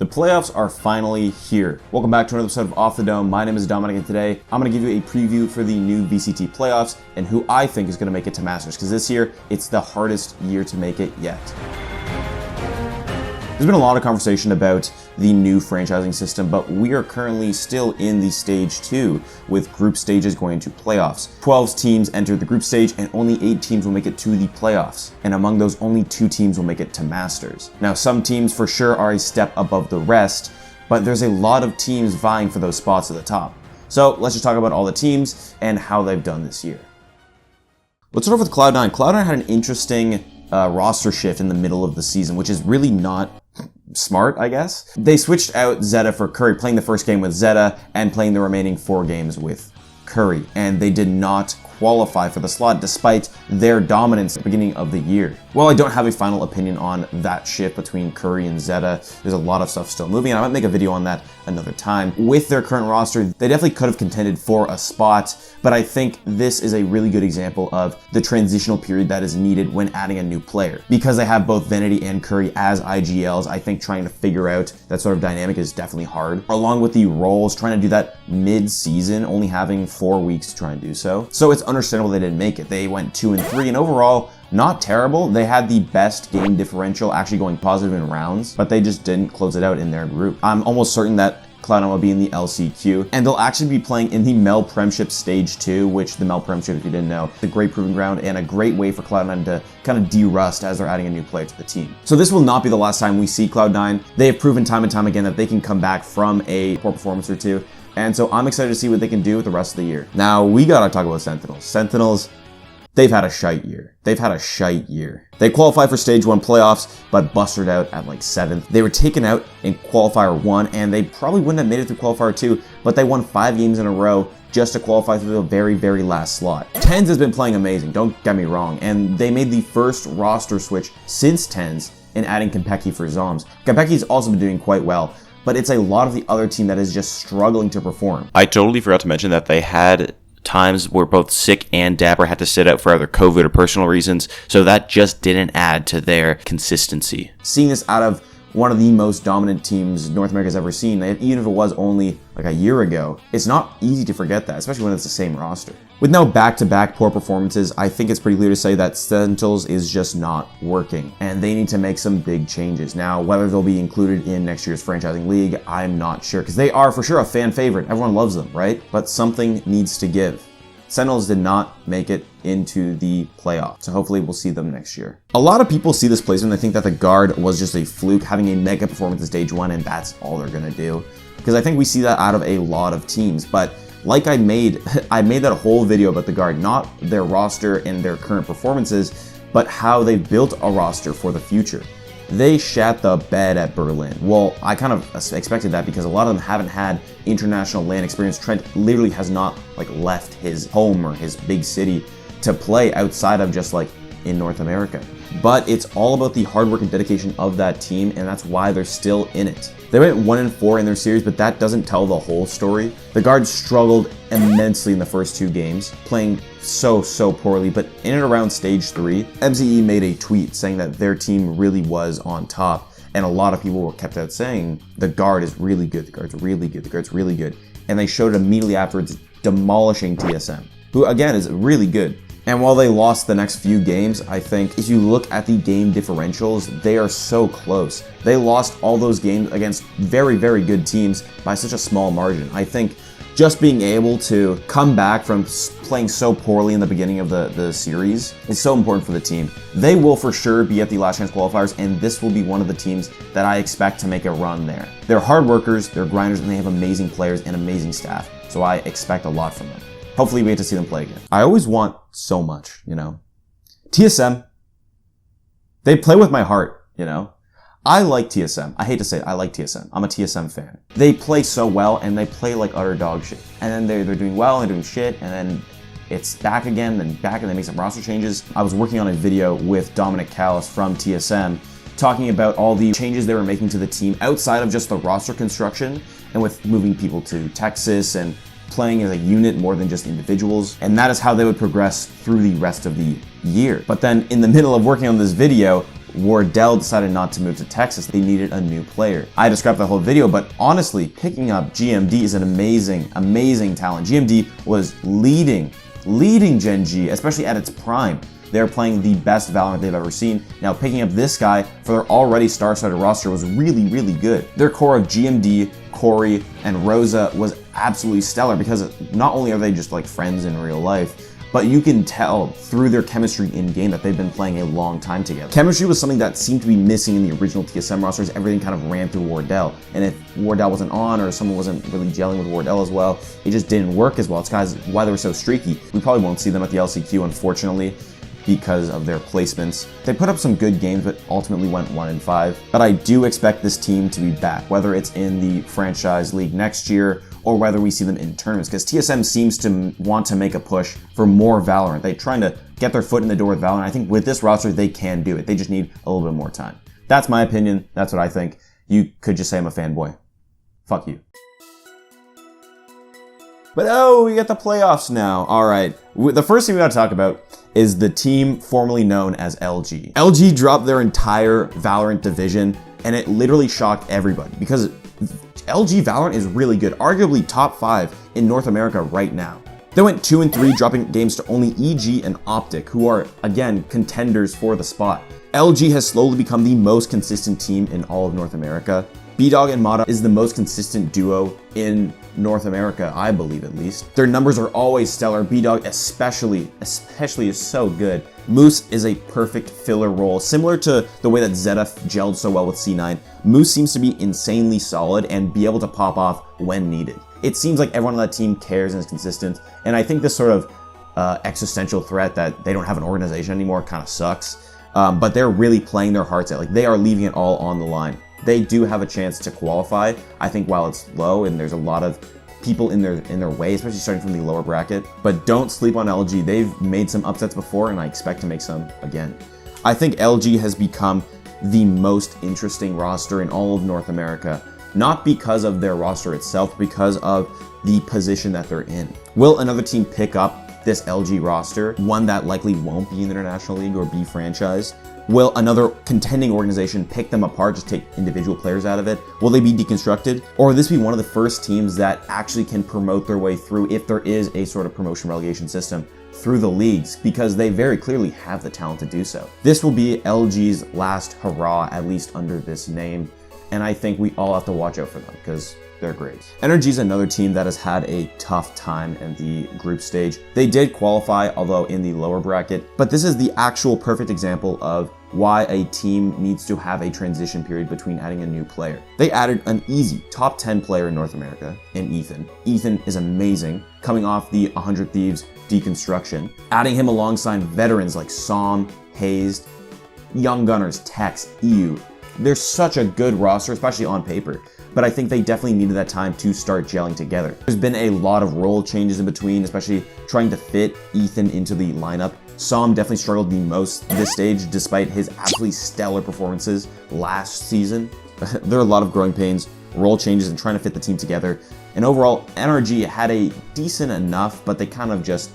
The playoffs are finally here. Welcome back to another episode of Off the Dome. My name is Dominic, and today I'm going to give you a preview for the new VCT playoffs and who I think is going to make it to Masters, because this year, it's the hardest year to make it yet. There's been a lot of conversation about the new franchising system, but we are currently still in the stage 2 with group stages going into playoffs. 12 teams enter the group stage and only 8 teams will make it to the playoffs. And among those, only 2 teams will make it to Masters. Now, some teams for sure are a step above the rest, but there's a lot of teams vying for those spots at the top. So let's just talk about all the teams and how they've done this year. Let's start off with Cloud9. Cloud9 had an interesting roster shift in the middle of the season, which is really not smart, I guess. They switched out Zeta for Curry, playing the first game with Zeta and playing the remaining 4 games with Curry. And they did not qualify for the slot despite their dominance at the beginning of the year. While I don't have a final opinion on that shift between Curry and Zeta, there's a lot of stuff still moving, and I might make a video on that another time. With their current roster, they definitely could have contended for a spot, but I think this is a really good example of the transitional period that is needed when adding a new player. Because they have both Vanity and Curry as IGLs, I think trying to figure out that sort of dynamic is definitely hard. Along with the roles, trying to do that mid-season, only having 4 weeks to try and do so. So it's understandable they didn't make it. They went 2-3, and overall, not terrible. They had the best game differential, actually going positive in rounds, but they just didn't close it out in their group. I'm almost certain that Cloud9 will be in the LCQ, and they'll actually be playing in the Mel Premiership Stage 2, which the Mel Premiership, if you didn't know, is a great proving ground and a great way for Cloud9 to kind of de-rust as they're adding a new player to the team. So this will not be the last time we see Cloud9. They have proven time and time again that they can come back from a poor performance or two, and so I'm excited to see what they can do with the rest of the year. Now, we gotta talk about Sentinels. Sentinels, they've had a shite year. They qualified for Stage 1 playoffs, but busted out at like 7th. They were taken out in Qualifier 1, and they probably wouldn't have made it through Qualifier 2, but they won 5 games in a row just to qualify through the very, very last slot. TenZ has been playing amazing, don't get me wrong, and they made the first roster switch since TenZ in adding Konpeki for Zoms. Konpeki's also been doing quite well, but it's a lot of the other team that is just struggling to perform. I totally forgot to mention that they had times where both Sick and Dapper had to sit out for either COVID or personal reasons, so that just didn't add to their consistency. Seeing this out of one of the most dominant teams North America's ever seen, even if it was only like a year ago, it's not easy to forget that, especially when it's the same roster. With no back-to-back poor performances, I think it's pretty clear to say that Sentinels is just not working, and they need to make some big changes. Now, whether they'll be included in next year's franchising league, I'm not sure, because they are for sure a fan favorite. Everyone loves them, right? But something needs to give. Sentinels did not make it into the playoffs, so hopefully we'll see them next year. A lot of people see this placement and they think that the guard was just a fluke, having a mega performance in Stage 1, and that's all they're gonna do. Because I think we see that out of a lot of teams, but like I made that whole video about the guard, not their roster and their current performances, but how they've built a roster for the future. They shat the bed at Berlin. Well, I kind of expected that because a lot of them haven't had international LAN experience. Trent literally has not left his home or his big city to play outside of just in North America. But it's all about the hard work and dedication of that team, and that's why they're still in it. They went 1-4 in their series, but that doesn't tell the whole story. The guards struggled immensely in the first 2 games, playing so poorly, but in and around Stage 3, MZE made a tweet saying that their team really was on top, and a lot of people were kept out saying, the guard is really good, the guard's really good, the guard's really good, and they showed it immediately afterwards, demolishing TSM, who again is really good. And while they lost the next few games, I think if you look at the game differentials, they are so close. They lost all those games against very, very good teams by such a small margin. I think just being able to come back from playing so poorly in the beginning of the series is so important for the team. They will for sure be at the last chance qualifiers, and this will be one of the teams that I expect to make a run there. They're hard workers, they're grinders, and they have amazing players and amazing staff, so I expect a lot from them. Hopefully we get to see them play again. I always want so much, TSM, they play with my heart, I like TSM. I hate to say it, I like TSM. I'm a TSM fan. They play so well, and they play like utter dog shit. And then they're doing well, and they're doing shit, and then it's back again, then back, and they make some roster changes. I was working on a video with Dominic Callis from TSM, talking about all the changes they were making to the team outside of just the roster construction, and with moving people to Texas and playing as a unit more than just individuals, and that is how they would progress through the rest of the year. But then in the middle of working on this video, Wardell decided not to move to Texas. They needed a new player. I described the whole video, but honestly, picking up GMD is an amazing, amazing talent. GMD was leading Gen G, especially at its prime. They're playing the best Valorant they've ever seen. Now, picking up this guy for their already star-studded roster was really, really good. Their core of GMD, Corey, and Rosa was absolutely stellar because not only are they just like friends in real life, but you can tell through their chemistry in-game that they've been playing a long time together. Chemistry was something that seemed to be missing in the original TSM rosters. Everything kind of ran through Wardell. And if Wardell wasn't on or someone wasn't really gelling with Wardell as well, it just didn't work as well. It's guys why they were so streaky. We probably won't see them at the LCQ, unfortunately, because of their placements. They put up some good games, but ultimately went 1-5. But I do expect this team to be back, whether it's in the franchise league next year or whether we see them in tournaments, because TSM seems to want to make a push for more Valorant. They're trying to get their foot in the door with Valorant. I think with this roster, they can do it. They just need a little bit more time. That's my opinion. That's what I think. You could just say I'm a fanboy. Fuck you. But oh, we got the playoffs now. All right. The first thing we got to talk about is the team formerly known as LG. LG dropped their entire Valorant division, and it literally shocked everybody because LG Valorant is really good, arguably top 5 in North America right now. They went 2-3, dropping games to only EG and OPTIC, who are, again, contenders for the spot. LG has slowly become the most consistent team in all of North America. B-Dog and Mata is the most consistent duo in North America, I believe at least. Their numbers are always stellar. B-Dog especially is so good. Moose is a perfect filler role. Similar to the way that Zeta gelled so well with C9, Moose seems to be insanely solid and be able to pop off when needed. It seems like everyone on that team cares and is consistent, and I think this sort of existential threat that they don't have an organization anymore kind of sucks. But they're really playing their hearts out. Like, they are leaving it all on the line. They do have a chance to qualify, I think, while it's low and there's a lot of people in their way, especially starting from the lower bracket. But don't sleep on LG. They've made some upsets before, and I expect to make some again. I think LG has become the most interesting roster in all of North America, not because of their roster itself, because of the position that they're in. Will another team pick up this LG roster, one that likely won't be in the International League or be franchised? Will another contending organization pick them apart, just take individual players out of it? Will they be deconstructed? Or will this be one of the first teams that actually can promote their way through, if there is a sort of promotion relegation system, through the leagues? Because they very clearly have the talent to do so. This will be LG's last hurrah, at least under this name. And I think we all have to watch out for them because they're great. NRG is another team that has had a tough time in the group stage. They did qualify, although in the lower bracket, but this is the actual perfect example of why a team needs to have a transition period between adding a new player. They added an easy top 10 player in North America in Ethan. Ethan is amazing, coming off the 100 Thieves deconstruction. Adding him alongside veterans like Som, Hazed, Young Gunners, Tex, EU. They're such a good roster, especially on paper, but I think they definitely needed that time to start gelling together. There's been a lot of role changes in between, especially trying to fit Ethan into the lineup. Som definitely struggled the most this stage, despite his absolutely stellar performances last season. There are a lot of growing pains, role changes, and trying to fit the team together. And overall, NRG had a decent enough, but they kind of just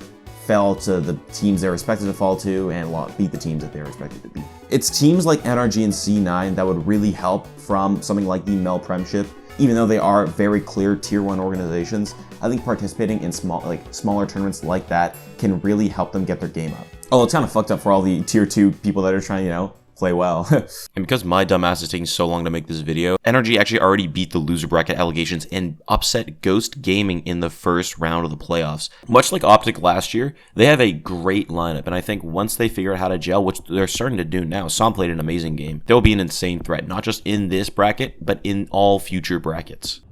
fell to the teams they were expected to fall to and beat the teams that they were expected to beat. It's teams like NRG and C9 that would really help from something like the Mel Premiership. Even though they are very clear tier 1 organizations, I think participating in smaller tournaments like that can really help them get their game up. Oh, it's kind of fucked up for all the tier 2 people that are trying to, play well. And because my dumbass is taking so long to make this video, NRG actually already beat the loser bracket allegations and upset Ghost Gaming in the first round of the playoffs. Much like OPTIC last year, they have a great lineup, and I think once they figure out how to gel, which they're starting to do now, Som played an amazing game. They'll be an insane threat, not just in this bracket, but in all future brackets.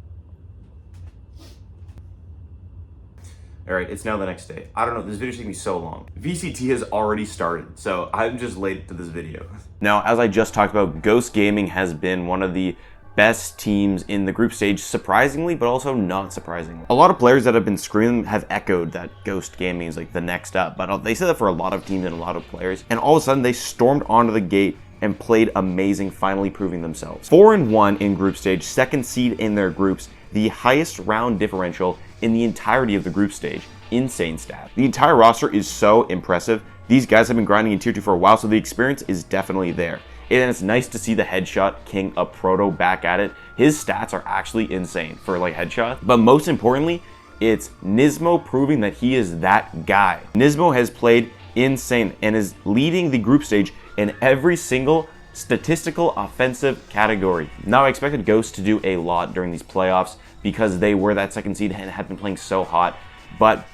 Alright, it's now the next day. I don't know, this video's taking me so long. VCT has already started, so I'm just late to this video. Now, as I just talked about, Ghost Gaming has been one of the best teams in the group stage, surprisingly, but also not surprisingly. A lot of players that have been screaming have echoed that Ghost Gaming is like the next up, but they said that for a lot of teams and a lot of players, and all of a sudden they stormed onto the gate and played amazing, finally proving themselves. 4-1 in group stage, second seed in their groups, the highest round differential in the entirety of the group stage. Insane stat. The entire roster is so impressive. These guys have been grinding in tier 2 for a while, so the experience is definitely there. And it's nice to see the headshot king of Proto back at it. His stats are actually insane for like headshot. But most importantly, it's Nismo proving that he is that guy. Nismo has played insane and is leading the group stage in every single statistical offensive category. Now I expected Ghost to do a lot during these playoffs because they were that second seed and had been playing so hot, but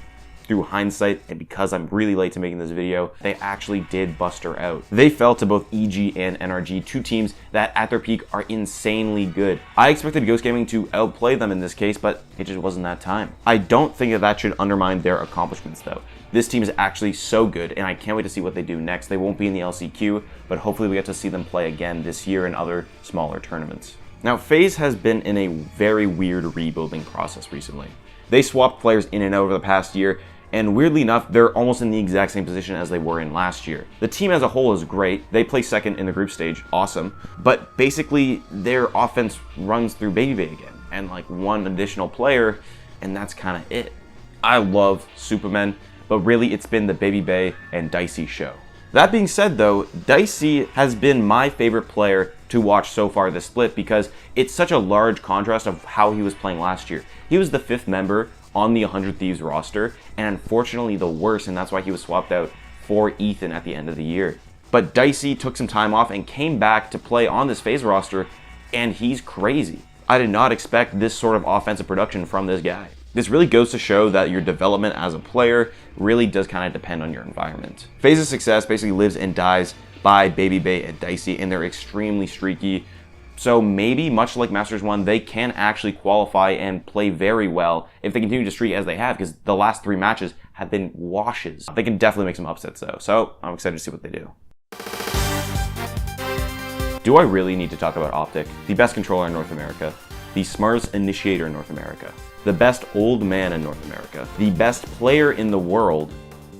through hindsight, and because I'm really late to making this video, they actually did bust her out. They fell to both EG and NRG, two teams that at their peak are insanely good. I expected Ghost Gaming to outplay them in this case, but it just wasn't that time. I don't think that should undermine their accomplishments though. This team is actually so good, and I can't wait to see what they do next. They won't be in the LCQ, but hopefully we get to see them play again this year in other smaller tournaments. Now, FaZe has been in a very weird rebuilding process recently. They swapped players in and out over the past year, and weirdly enough, they're almost in the exact same position as they were in last year. The team as a whole is great. They play second in the group stage, awesome. But basically, their offense runs through Baby again, and like one additional player, and that's kind of it. I love Supermen, but really it's been the Baby Bay and Dicey show. That being said though, Dicey has been my favorite player to watch so far this split because it's such a large contrast of how he was playing last year. He was the 5th member on the 100 Thieves roster, and unfortunately the worst, and that's why he was swapped out for Ethan at the end of the year. But Dicey took some time off and came back to play on this FaZe roster, and he's crazy. I did not expect this sort of offensive production from this guy. This really goes to show that your development as a player really does kind of depend on your environment. FaZe's success basically lives and dies by Baby Bay and Dicey, and they're extremely streaky. So maybe, much like Masters 1, they can actually qualify and play very well if they continue to streak as they have, because the last 3 matches have been washes. They can definitely make some upsets though, so I'm excited to see what they do. Do I really need to talk about OPTIC? The best controller in North America, the smartest initiator in North America, the best old man in North America, the best player in the world,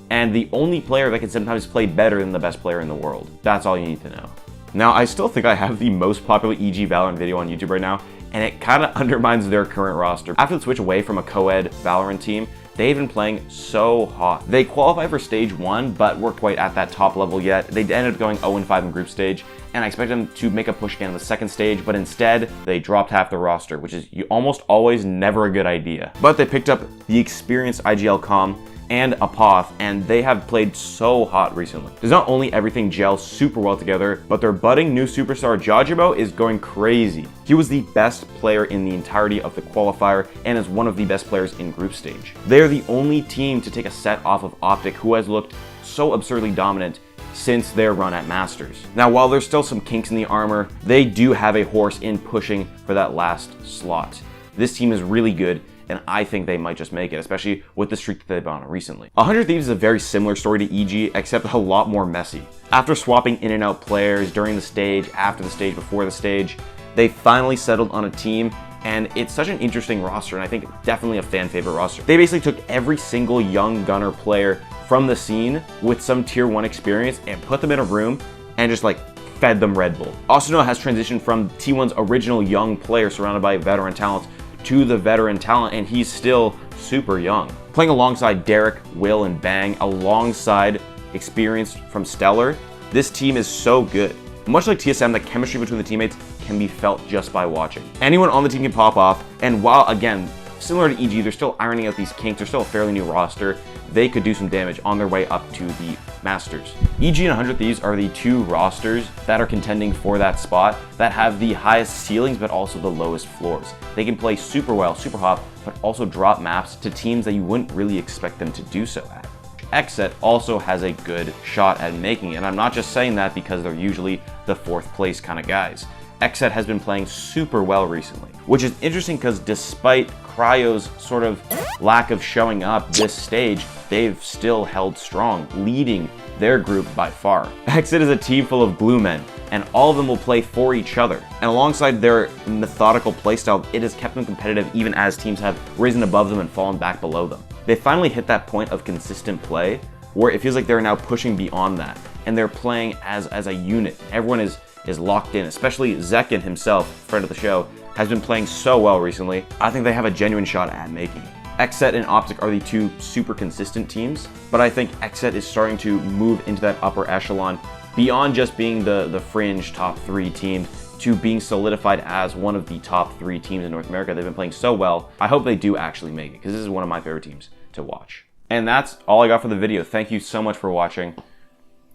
and the only player that can sometimes play better than the best player in the world. That's all you need to know. Now, I still think I have the most popular EG Valorant video on YouTube right now, and it kind of undermines their current roster. After the switch away from a co-ed Valorant team, they've been playing so hot. They qualified for stage 1, but weren't quite at that top level yet. They ended up going 0-5 in group stage, and I expect them to make a push again in the second stage, but instead, they dropped half the roster, which is almost always never a good idea. But they picked up the experienced IGL Comm and Apoth, and they have played so hot recently. Does not only everything gel super well together, but their budding new superstar Jajimo is going crazy. He was the best player in the entirety of the qualifier and is one of the best players in group stage. They are the only team to take a set off of OPTIC, who has looked so absurdly dominant since their run at Masters. Now, while there's still some kinks in the armor, they do have a horse in pushing for that last slot. This team is really good, and I think they might just make it, especially with the streak that they've been on recently. 100 Thieves is a very similar story to EG, except a lot more messy. After swapping in and out players during the stage, after the stage, before the stage, they finally settled on a team, and it's such an interesting roster, and I think definitely a fan favorite roster. They basically took every single young gunner player from the scene with some tier 1 experience and put them in a room and just like fed them Red Bull. Asuna has transitioned from T1's original young player surrounded by veteran talent to the veteran talent, and he's still super young. Playing alongside Derek, Will, and Bang, alongside experience from Stellar, this team is so good. Much like TSM, the chemistry between the teammates can be felt just by watching. Anyone on the team can pop off, and while, again, similar to EG, they're still ironing out these kinks, they're still a fairly new roster, they could do some damage on their way up to the Masters. EG and 100 Thieves are the 2 rosters that are contending for that spot that have the highest ceilings but also the lowest floors. They can play super well, super hot, but also drop maps to teams that you wouldn't really expect them to do so at. XSET also has a good shot at making it, and I'm not just saying that because they're usually the 4th place kind of guys. XSET has been playing super well recently, which is interesting because despite Cryo's sort of lack of showing up this stage, they've still held strong, leading their group by far. XSET is a team full of glue men, and all of them will play for each other. And alongside their methodical playstyle, it has kept them competitive even as teams have risen above them and fallen back below them. They finally hit that point of consistent play where it feels like they're now pushing beyond that, and they're playing as a unit. Everyone is locked in, especially Zekin himself, friend of the show, has been playing so well recently. I think they have a genuine shot at making it. XSET and OPTIC are the 2 super consistent teams, but I think XSET is starting to move into that upper echelon beyond just being the fringe top 3 team to being solidified as one of the top 3 teams in North America. They've been playing so well. I hope they do actually make it, because this is one of my favorite teams to watch. And that's all I got for the video. Thank you so much for watching.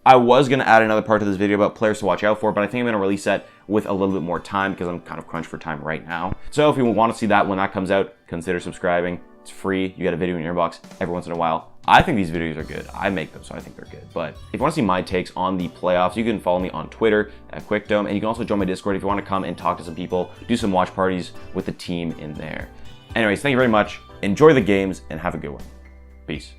I was going to add another part to this video about players to watch out for, but I think I'm going to release that with a little bit more time because I'm kind of crunched for time right now. So if you want to see that when that comes out, consider subscribing. It's free. You get a video in your inbox every once in a while. I think these videos are good. I make them, so I think they're good. But if you want to see my takes on the playoffs, you can follow me on Twitter at QuickDome, and you can also join my Discord if you want to come and talk to some people, do some watch parties with the team in there. Anyways, thank you very much. Enjoy the games and have a good one. Peace.